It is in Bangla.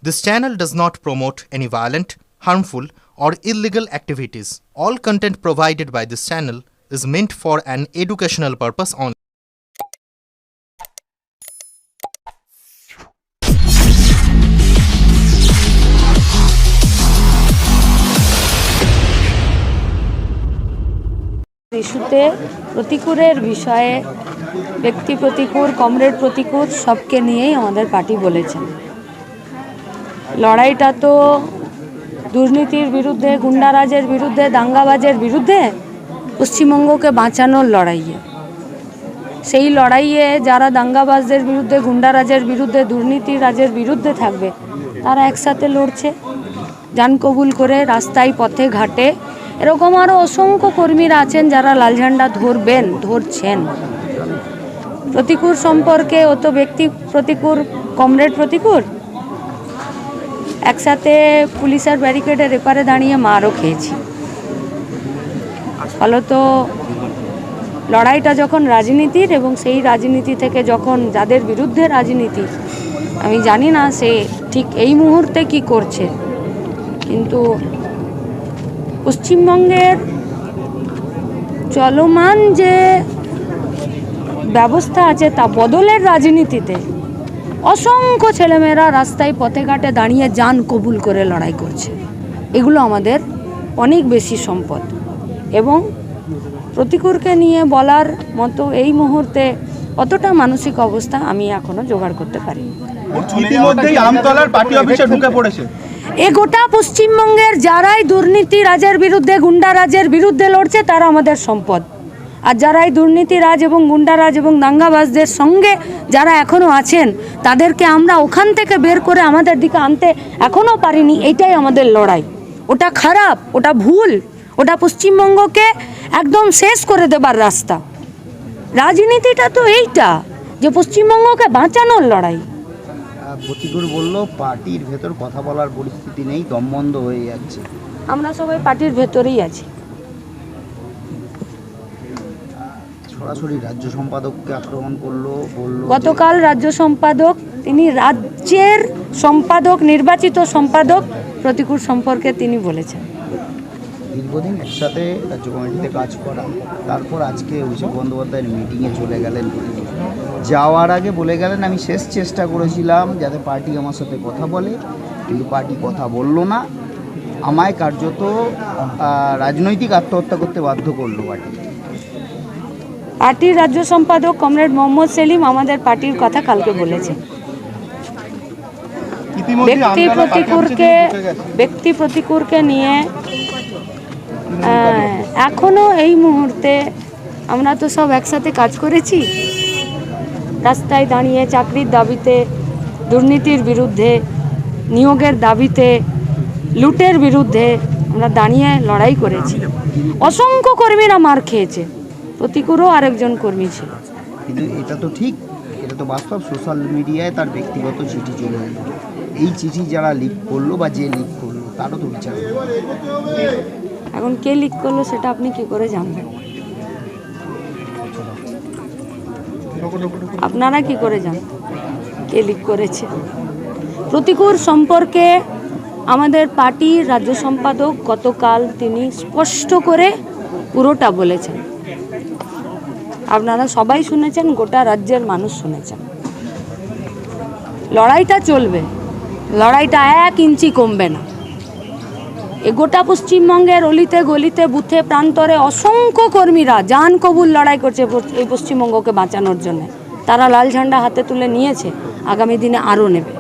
This channel does not promote any violent, harmful, or illegal activities. All content provided by this channel is meant for an educational purpose only. ইস্যুতে প্রতিকূলের বিষয়ে ব্যক্তি প্রতিকূল, কমরেড প্রতিকূল সবকে নিয়েই আমাদের পার্টি বলেছেন। লড়াইটা তো দুর্নীতির বিরুদ্ধে, গুন্ডারাজের বিরুদ্ধে, দাঙ্গাবাজের বিরুদ্ধে, পশ্চিমবঙ্গকে বাঁচানোর লড়াইয়ে। সেই লড়াইয়ে যারা দাঙ্গাবাজদের বিরুদ্ধে, গুন্ডারাজের বিরুদ্ধে, দুর্নীতি রাজের বিরুদ্ধে থাকবে তারা একসাথে লড়ছে, জান কবুল করে রাস্তায়, পথে ঘাটে। এরকম আরও অসংখ্য কর্মীরা আছেন যারা লাল ঝান্ডা ধরবেন, ধরছেন। প্রতিকূল সম্পর্কে ও তো ব্যক্তি প্রতিকূল, কমরেড প্রতিকূল। একসাথে পুলিশের ব্যারিকেডের এপারে দাঁড়িয়ে মারও খেয়েছি। ফলত লড়াইটা যখন রাজনীতির, এবং সেই রাজনীতি থেকে যখন যাদের বিরুদ্ধে রাজনীতি, আমি জানি না সে ঠিক এই মুহূর্তে কি করছে, কিন্তু পশ্চিমবঙ্গের চলমান যে ব্যবস্থা আছে তা বদলের রাজনীতিতে অসংখ্য ছেলেমেয়েরা রাস্তায়, পথে ঘাটে দাঁড়িয়ে জান কবুল করে লড়াই করছে। এগুলো আমাদের অনেক বেশি সম্পদ, এবং প্রতিকূলকে নিয়ে বলার মতো এই মুহূর্তে অতটা মানসিক অবস্থা আমি এখনো জোগাড় করতে পারি। এ গোটা পশ্চিমবঙ্গের যারাই দুর্নীতি রাজের বিরুদ্ধে, গুন্ডারাজের বিরুদ্ধে লড়ছে তারা আমাদের সম্পদ। আর যারাই দুর্নীতি রাজ এবং গুন্ডারাজ এবং দাঙ্গাবাজদের সঙ্গে যারা এখনও আছেন তাদেরকে আমরা ওখান থেকে বের করে আমাদের দিকে আনতে এখনও পারিনি। এইটাই আমাদের লড়াই। ওটা খারাপ, ওটা ভুল, ওটা পশ্চিমবঙ্গকে একদম শেষ করে দেবার রাস্তা। রাজনীতিটা তো এইটা, যে পশ্চিমবঙ্গকে বাঁচানোর লড়াই। প্রতিকূল বলল পার্টির ভেতর কথা বলার পরিস্থিতি নেই, দমবন্ধ হয়ে যাচ্ছে। আমরা সবাই পার্টির ভেতরেই আছি। সরাসরি রাজ্য সম্পাদককে আক্রমণ করলো, বলল গতকাল রাজ্য সম্পাদক, তিনি রাজ্যের সম্পাদক, নির্বাচিত সম্পাদক প্রতিকূল সম্পর্কে তিনি বলেছেন। দীর্ঘদিন একসাথে রাজ্য কমিটিতে কাজ করা, তারপর আজকে অভিষেক বন্দ্যোপাধ্যায়ের মিটিংয়ে চলে গেলেন। যাওয়ার আগে বলে গেলেন, আমি শেষ চেষ্টা করেছিলাম যাতে পার্টি আমার সাথে কথা বলে, কিন্তু পার্টি কথা বলল না। আমায় কার্যত রাজনৈতিক আত্মহত্যা করতে বাধ্য করলো পার্টি। পার্টির রাজ্য সম্পাদক কমরেড মোহাম্মদ সেলিম আমাদের পার্টির কথা কালকে বলেছেন। ব্যক্তি প্রতিকূলকে নিয়ে এখনো এই মুহূর্তে আমরা তো সব একসাথে কাজ করেছি, রাস্তায় দাঁড়িয়ে চাকরির দাবিতে, দুর্নীতির বিরুদ্ধে, নিয়োগের দাবিতে, লুটের বিরুদ্ধে আমরা দাঁড়িয়ে লড়াই করেছি। অসংখ্য কর্মীরা মার খেয়েছে, প্রতিকূলও আরেকজন কর্মী ছিল। কিন্তু এটা তো ঠিক, এটা তো বাস্তব। সোশ্যাল মিডিয়ায় তার ব্যক্তিগত চিঠি চলে এল। এই চিঠি যারা লিক করলো বা যে লিক করলো তারও তো বিচার। এখন কে লিক করলো সেটা আপনি কি করে জানবেন? আপনারা কি করে জানেন কে লিক করেছে? প্রতিকূল সম্পর্কে আমাদের পার্টির রাজ্য সম্পাদক গতকাল তিনি স্পষ্ট করে পুরোটা বলেছেন। আপনারা সবাই শুনেছেন, গোটা রাজ্যের মানুষ শুনেছেন। লড়াইটা চলবে, লড়াইটা 1 ইঞ্চি কমবে না। এ গোটা পশ্চিমবঙ্গের অলিতে গলিতে, বুথে প্রান্তরে অসংখ্য কর্মীরা জান কবুল লড়াই করছে এই পশ্চিমবঙ্গকে বাঁচানোর জন্য। তারা লাল ঝান্ডা হাতে তুলে নিয়েছে, আগামী দিনে আরও নেবে।